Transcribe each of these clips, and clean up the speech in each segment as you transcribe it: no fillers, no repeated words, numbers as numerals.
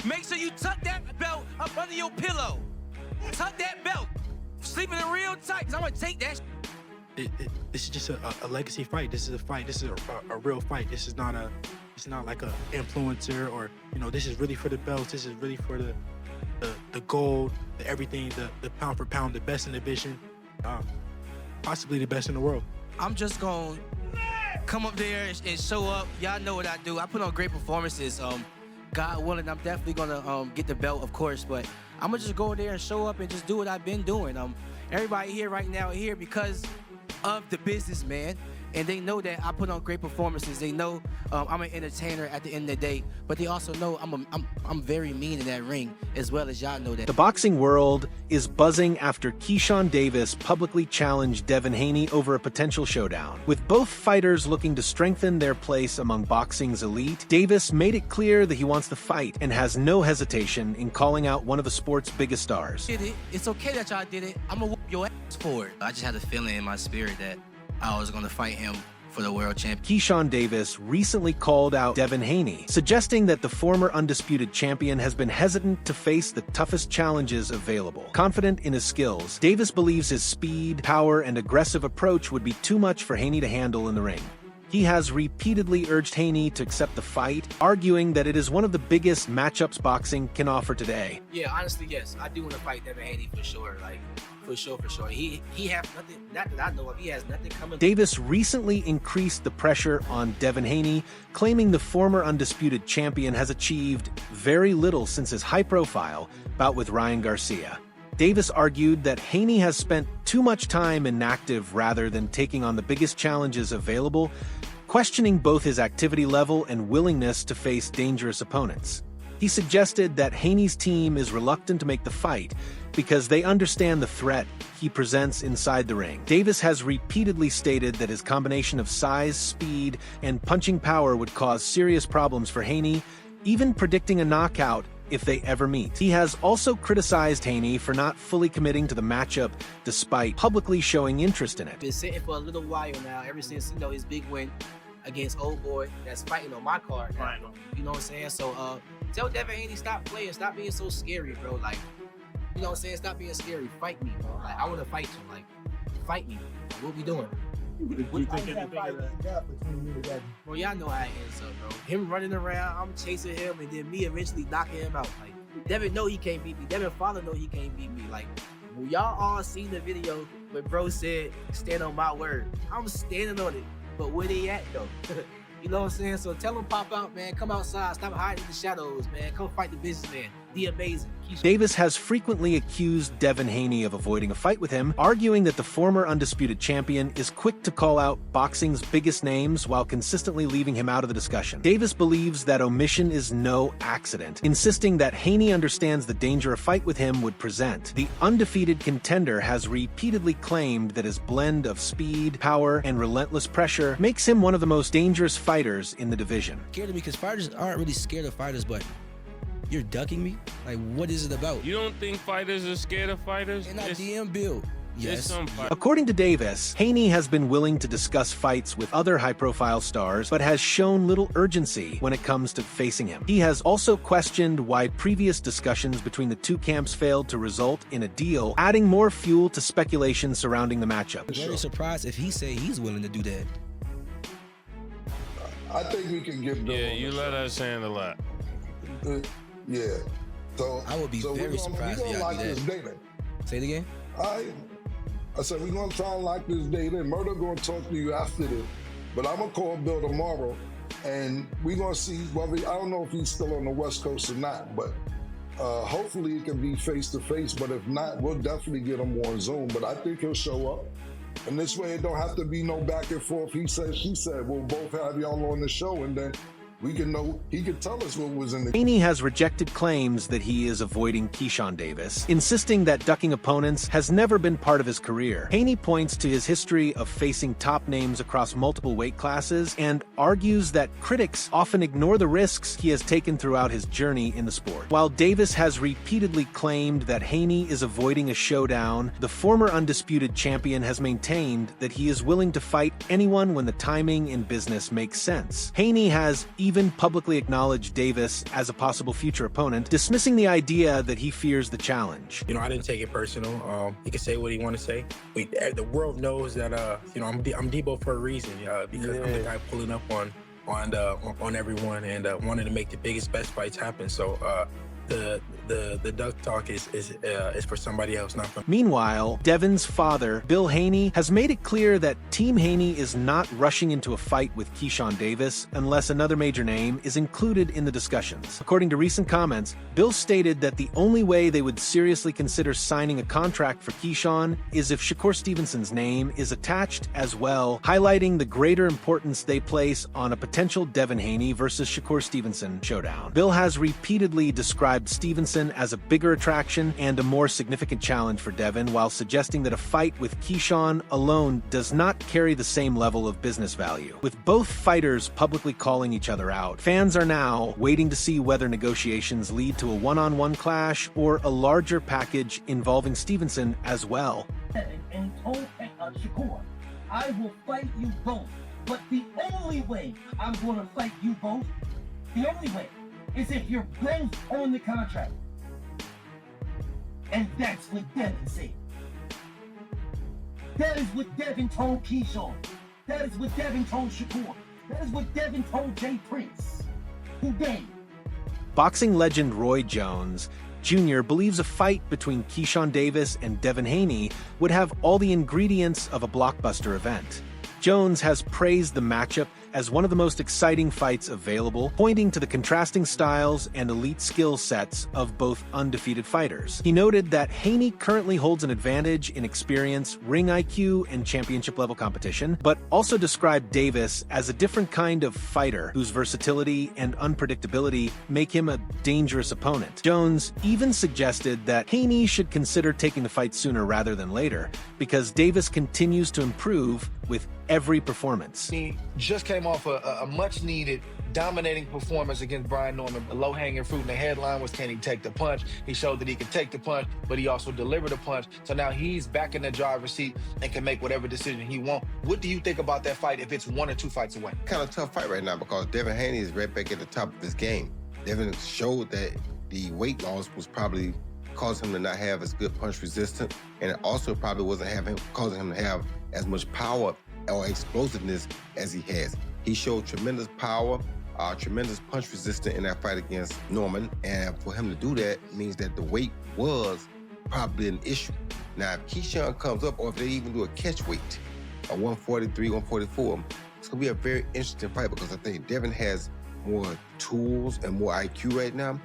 Make sure you tuck that belt up under your pillow. Tuck that belt. Sleeping in real tight, because I'm going to take that. This is just a legacy fight. This is a fight. This is a real fight. This is not like a influencer or, this is really for the belts. This is really for the gold, the everything, the pound for pound, the best in the division, possibly the best in the world. I'm just going to come up there and show up. Y'all know what I do. I put on great performances. God willing, I'm definitely going to get the belt, of course, but I'm going to just go there and show up and just do what I've been doing. Everybody here right now here because of the business, man. And they know that I put on great performances. They know I'm an entertainer at the end of the day, but they also know I'm very mean in that ring, as well as y'all know that. The boxing world is buzzing after Keyshawn Davis publicly challenged Devin Haney over a potential showdown. With both fighters looking to strengthen their place among boxing's elite, Davis made it clear that he wants to fight and has no hesitation in calling out one of the sport's biggest stars. Did it. It's okay that y'all did it. I'm gonna whoop your ass for it. I just had a feeling in my spirit that I was going to fight him for the world champion. Keyshawn Davis recently called out Devin Haney, suggesting that the former undisputed champion has been hesitant to face the toughest challenges available. Confident in his skills, Davis believes his speed, power, and aggressive approach would be too much for Haney to handle in the ring. He has repeatedly urged Haney to accept the fight, arguing that it is one of the biggest matchups boxing can offer today. Yeah, honestly, yes. I do want to fight Devin Haney for sure. For sure. He has nothing, not that I know of, he has nothing coming. Davis recently increased the pressure on Devin Haney, claiming the former undisputed champion has achieved very little since his high-profile bout with Ryan Garcia. Davis argued that Haney has spent too much time inactive rather than taking on the biggest challenges available, questioning both his activity level and willingness to face dangerous opponents. He suggested that Haney's team is reluctant to make the fight because they understand the threat he presents inside the ring. Davis has repeatedly stated that his combination of size, speed, and punching power would cause serious problems for Haney, even predicting a knockout if they ever meet. He has also criticized Haney for not fully committing to the matchup despite publicly showing interest in it. Been sitting for a little while now, ever since his big win against old boy that's fighting on my card now. You know what I'm saying? So tell Devin Haney stop playing, stop being so scary, bro. You know what I'm saying? Stop being scary. Fight me, bro. I want to fight you. Fight me. What we doing? Bro, y'all know how it ends up, bro. Him running around, I'm chasing him, and then me eventually knocking him out. Devin know he can't beat me. Devin father know he can't beat me. When y'all all seen the video when bro said, stand on my word. I'm standing on it. But where they at, though? You know what I'm saying? So tell him pop out, man. Come outside. Stop hiding in the shadows, man. Come fight the businessman. The amazing. Davis has frequently accused Devin Haney of avoiding a fight with him, arguing that the former undisputed champion is quick to call out boxing's biggest names while consistently leaving him out of the discussion. Davis believes that omission is no accident, insisting that Haney understands the danger a fight with him would present. The undefeated contender has repeatedly claimed that his blend of speed, power, and relentless pressure makes him one of the most dangerous fighters in the division. Scared of me because fighters aren't really scared of fighters, but you're ducking me? What is it about? You don't think fighters are scared of fighters? And I DM build. Yes. According to Davis, Haney has been willing to discuss fights with other high-profile stars, but has shown little urgency when it comes to facing him. He has also questioned why previous discussions between the two camps failed to result in a deal, adding more fuel to speculation surrounding the matchup. I'm very surprised if he say he's willing to do that. I think we can give Bill. Yeah, you let us handle that. Yeah. So I would be very surprised if y'all do that. Say it again. I said we're gonna try and lock this date in. Murder gonna talk to you after this, but I'm gonna call Bill tomorrow, and we're gonna see whether I don't know if he's still on the West Coast or not, but hopefully it can be face to face. But if not, we'll definitely get him on Zoom. But I think he'll show up, and this way it don't have to be no back and forth. He said, she said. We'll both have y'all on the show, and then we can know, he can tell us what was in the... Haney has rejected claims that he is avoiding Keyshawn Davis, insisting that ducking opponents has never been part of his career. Haney points to his history of facing top names across multiple weight classes and argues that critics often ignore the risks he has taken throughout his journey in the sport. While Davis has repeatedly claimed that Haney is avoiding a showdown, the former undisputed champion has maintained that he is willing to fight anyone when the timing in business makes sense. Haney has even even publicly acknowledged Davis as a possible future opponent, dismissing the idea that he fears the challenge. I didn't take it personal. He can say what he want to say. The world knows that I'm Debo for a reason, because I'm the guy pulling up on everyone and wanting to make the biggest, best fights happen. So the duck talk is for somebody else, not for me. Meanwhile, Devin's father, Bill Haney, has made it clear that Team Haney is not rushing into a fight with Keyshawn Davis unless another major name is included in the discussions. According to recent comments, Bill stated that the only way they would seriously consider signing a contract for Keyshawn is if Shakur Stevenson's name is attached as well, highlighting the greater importance they place on a potential Devin Haney versus Shakur Stevenson showdown. Bill has repeatedly described Stevenson as a bigger attraction and a more significant challenge for Devin, while suggesting that a fight with Keyshawn alone does not carry the same level of business value. With both fighters publicly calling each other out, fans are now waiting to see whether negotiations lead to a one-on-one clash or a larger package involving Stevenson as well. And told Shakur, I will fight you both, but the only way I'm going to fight you both, the only way, is if you're both on the contract. And that's what Devin said. That is what Devin told Keyshawn. That is what Devin told Shakur. That is what Devin told Jay Prince. Today. Boxing legend Roy Jones Jr. believes a fight between Keyshawn Davis and Devin Haney would have all the ingredients of a blockbuster event. Jones has praised the matchup as one of the most exciting fights available, pointing to the contrasting styles and elite skill sets of both undefeated fighters. He noted that Haney currently holds an advantage in experience, ring IQ, and championship-level competition, but also described Davis as a different kind of fighter whose versatility and unpredictability make him a dangerous opponent. Jones even suggested that Haney should consider taking the fight sooner rather than later, because Davis continues to improve with every performance. He just came off a much-needed, dominating performance against Brian Norman. The low-hanging fruit in the headline was, can he take the punch? He showed that he could take the punch, but he also delivered a punch. So now he's back in the driver's seat and can make whatever decision he wants. What do you think about that fight if it's 1 or 2 fights away? Kind of tough fight right now because Devin Haney is right back at the top of his game. Devin showed that the weight loss was probably causing him to not have as good punch resistance, and it also probably wasn't causing him to have as much power or explosiveness as he has. He showed tremendous power, tremendous punch resistance in that fight against Norman, and for him to do that means that the weight was probably an issue. Now, if Keyshawn comes up, or if they even do a catch weight, a 143, 144, it's gonna be a very interesting fight because I think Devin has more tools and more IQ right now,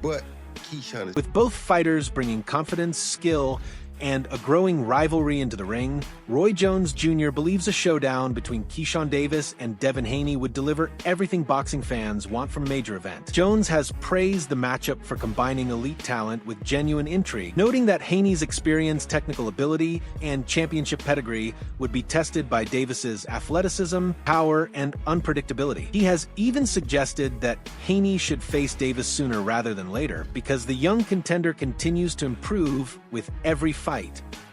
but Keyshawn is... With both fighters bringing confidence, skill, and a growing rivalry into the ring, Roy Jones Jr. believes a showdown between Keyshawn Davis and Devin Haney would deliver everything boxing fans want from a major event. Jones has praised the matchup for combining elite talent with genuine intrigue, noting that Haney's experience, technical ability, and championship pedigree would be tested by Davis's athleticism, power, and unpredictability. He has even suggested that Haney should face Davis sooner rather than later, because the young contender continues to improve with every fight.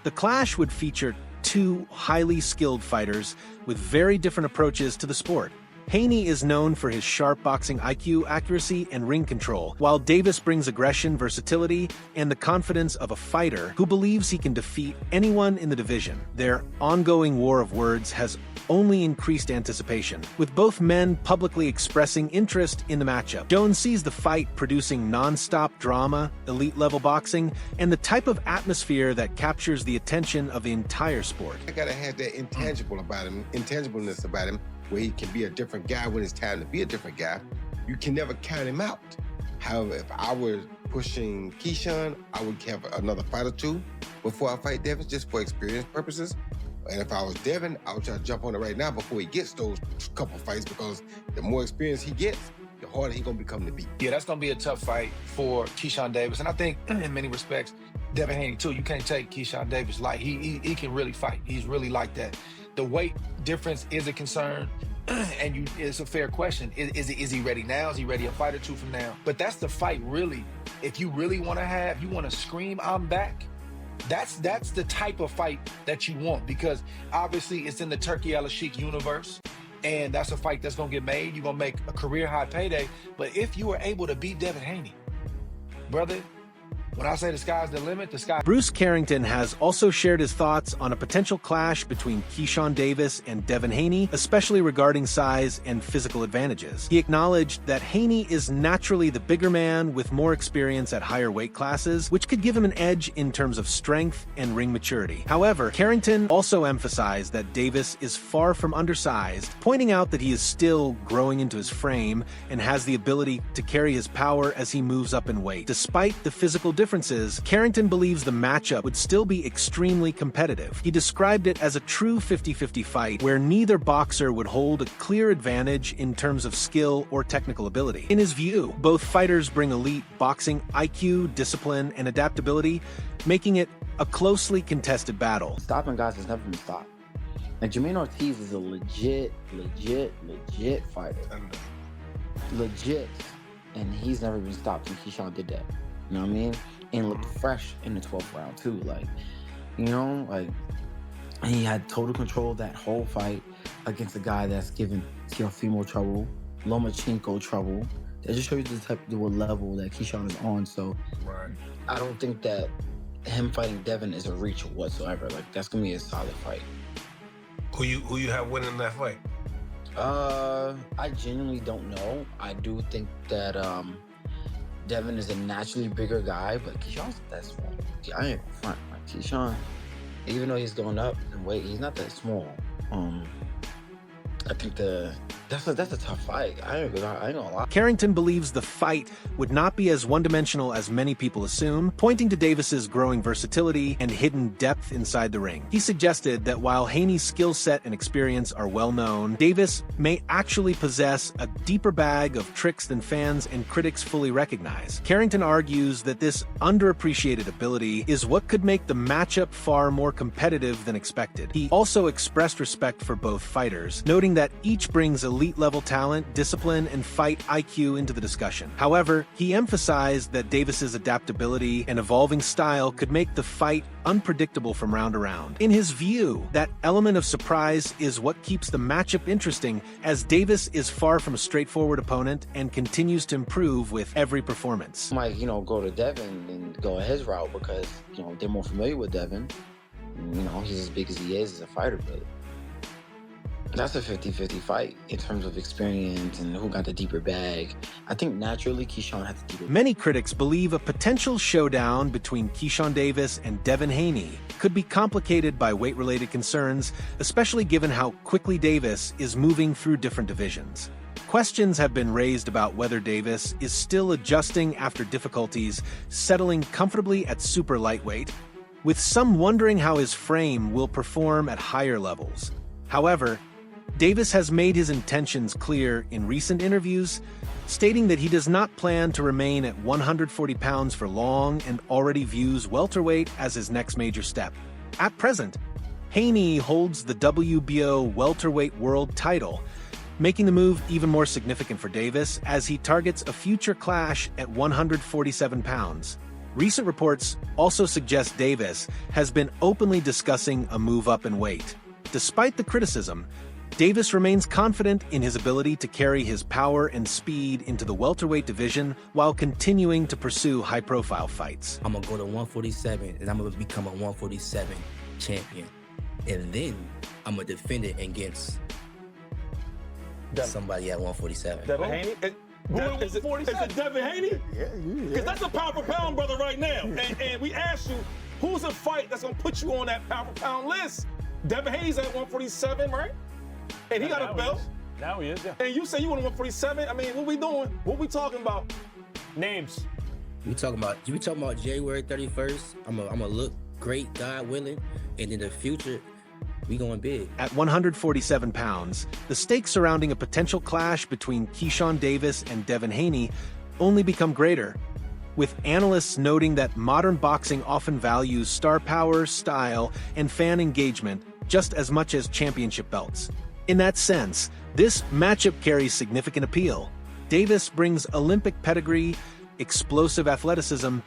The clash would feature 2 highly skilled fighters with very different approaches to the sport. Haney is known for his sharp boxing IQ, accuracy, and ring control, while Davis brings aggression, versatility, and the confidence of a fighter who believes he can defeat anyone in the division. Their ongoing war of words has only increased anticipation, with both men publicly expressing interest in the matchup. Jones sees the fight producing non-stop drama, elite-level boxing, and the type of atmosphere that captures the attention of the entire sport. I gotta have that intangibleness about him, where he can be a different guy when it's time to be a different guy. You can never count him out. However, if I were pushing Keyshawn, I would have another fight or 2 before I fight Devin, just for experience purposes. And if I was Devin, I would try to jump on it right now before he gets those couple fights, because the more experience he gets, the harder he's gonna become to beat. Yeah, that's gonna be a tough fight for Keyshawn Davis. And I think in many respects, Devin Haney too, you can't take Keyshawn Davis light. He can really fight. He's really like that. The weight difference is a concern, and it's a fair question. Is he ready now? Is he ready a fight or 2 from now? But that's the fight, really. If you really want to scream, I'm back, that's the type of fight that you want, because obviously it's in the Turkey Al Sheikh universe. and that's a fight that's gonna get made. You're gonna make a career high payday. But if you were able to beat Devin Haney, brother, when I say the sky's the limit, the sky. Bruce Carrington has also shared his thoughts on a potential clash between Keyshawn Davis and Devin Haney, especially regarding size and physical advantages. He acknowledged that Haney is naturally the bigger man with more experience at higher weight classes, which could give him an edge in terms of strength and ring maturity. However, Carrington also emphasized that Davis is far from undersized, pointing out that he is still growing into his frame and has the ability to carry his power as he moves up in weight. Despite the physical differences, Carrington believes the matchup would still be extremely competitive. He described it as a true 50-50 fight where neither boxer would hold a clear advantage in terms of skill or technical ability. In his view, both fighters bring elite boxing IQ, discipline, and adaptability, making it a closely contested battle. Stopping guys has never been stopped. Like, Jermaine Ortiz is a legit fighter. Legit. And he's never been stopped, and Keyshawn did that. You know what I mean? And looked fresh in the 12th round too. Like, you know, like, and he had total control of that whole fight against a guy that's given Teofimo trouble, Lomachenko trouble. That just shows you the type of level that Keyshawn is on. So I don't think that him fighting Devin is a reach whatsoever. Like, that's gonna be a solid fight. Who you have winning that fight? I genuinely don't know. I do think that Devin is a naturally bigger guy, but Keyshawn's not that small. I ain't gonna front. Like, Keyshawn, even though he's going up in weight, he's not that small. I think that's a tough fight. I ain't gonna lie. Carrington believes the fight would not be as one-dimensional as many people assume, pointing to Davis's growing versatility and hidden depth inside the ring. He suggested that while Haney's skill set and experience are well known, Davis may actually possess a deeper bag of tricks than fans and critics fully recognize. Carrington argues that this underappreciated ability is what could make the matchup far more competitive than expected. He also expressed respect for both fighters, noting that each brings elite-level talent, discipline, and fight IQ into the discussion. However, he emphasized that Davis's adaptability and evolving style could make the fight unpredictable from round to round. In his view, that element of surprise is what keeps the matchup interesting, as Davis is far from a straightforward opponent and continues to improve with every performance. Might, go to Devin and go his route because, they're more familiar with Devin. He's as big as he is as a fighter, but that's a 50-50 fight in terms of experience and who got the deeper bag. I think naturally Keyshawn has the deeper bag. Many critics believe a potential showdown between Keyshawn Davis and Devin Haney could be complicated by weight-related concerns, especially given how quickly Davis is moving through different divisions. Questions have been raised about whether Davis is still adjusting after difficulties, settling comfortably at super lightweight, with some wondering how his frame will perform at higher levels. However, Davis has made his intentions clear in recent interviews, stating that he does not plan to remain at 140 pounds for long and already views welterweight as his next major step. At present, Haney holds the WBO welterweight world title, making the move even more significant for Davis as he targets a future clash at 147 pounds. Recent reports also suggest Davis has been openly discussing a move up in weight. Despite the criticism, Davis remains confident in his ability to carry his power and speed into the welterweight division while continuing to pursue high-profile fights. I'm going to go to 147, and I'm going to become a 147 champion. And then I'm going to defend it against somebody at 147. Devin Haney? Is it Devin Haney? Yeah. Because that's a pound for pound brother right now. And we asked you, who's a fight that's going to put you on that pound for pound list? Devin Haney's at 147, right? And he got a belt. Now he is, yeah. And you say you want 147? I mean, what we doing? What we talking about? Names. We talking about January 31st. I'm gonna look great, God willing. And in the future, we going big. At 147 pounds, the stakes surrounding a potential clash between Keyshawn Davis and Devin Haney only become greater, with analysts noting that modern boxing often values star power, style, and fan engagement just as much as championship belts. In that sense, this matchup carries significant appeal. Davis brings Olympic pedigree, explosive athleticism,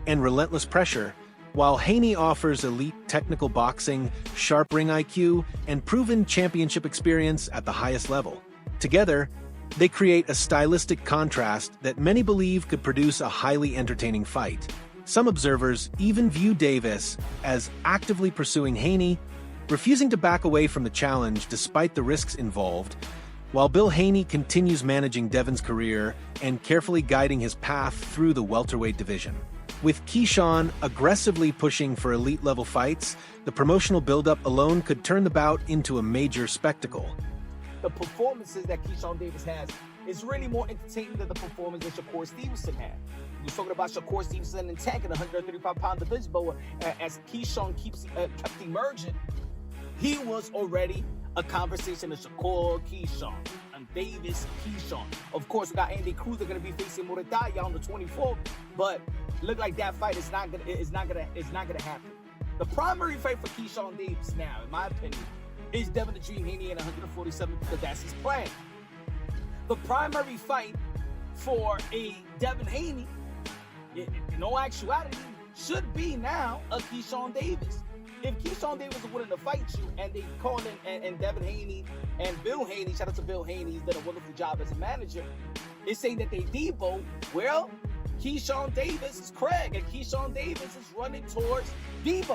and relentless pressure, While Haney offers elite technical boxing, sharp ring IQ, and proven championship experience at the highest level. Together, they create a stylistic contrast that many believe could produce a highly entertaining fight. Some observers even view Davis as actively pursuing Haney, refusing to back away from the challenge despite the risks involved, while Bill Haney continues managing Devin's career and carefully guiding his path through the welterweight division. With Keyshawn aggressively pushing for elite-level fights, the promotional buildup alone could turn the bout into a major spectacle. The performances that Keyshawn Davis has is really more entertaining than the performance that Shakur Stevenson had. We're talking about Shakur Stevenson and tanking 135-pound division, but as Keyshawn kept emerging, he was already a conversation of Shakur, Keyshawn, and Davis, Keyshawn. Of course, we got Andy Cruz going to be facing Murataya on the 24th, but look like that fight is not gonna happen. The primary fight for Keyshawn Davis now, in my opinion, is Devin the Dream Haney at 147 because that's his plan. The primary fight for a Devin Haney, in all actuality, should be now a Keyshawn Davis. If Keyshawn Davis is willing to fight you and they call in and Devin Haney and Bill Haney, shout out to Bill Haney, he's done a wonderful job as a manager, is saying that they Debo, well, Keyshawn Davis is Craig and Keyshawn Davis is running towards Debo.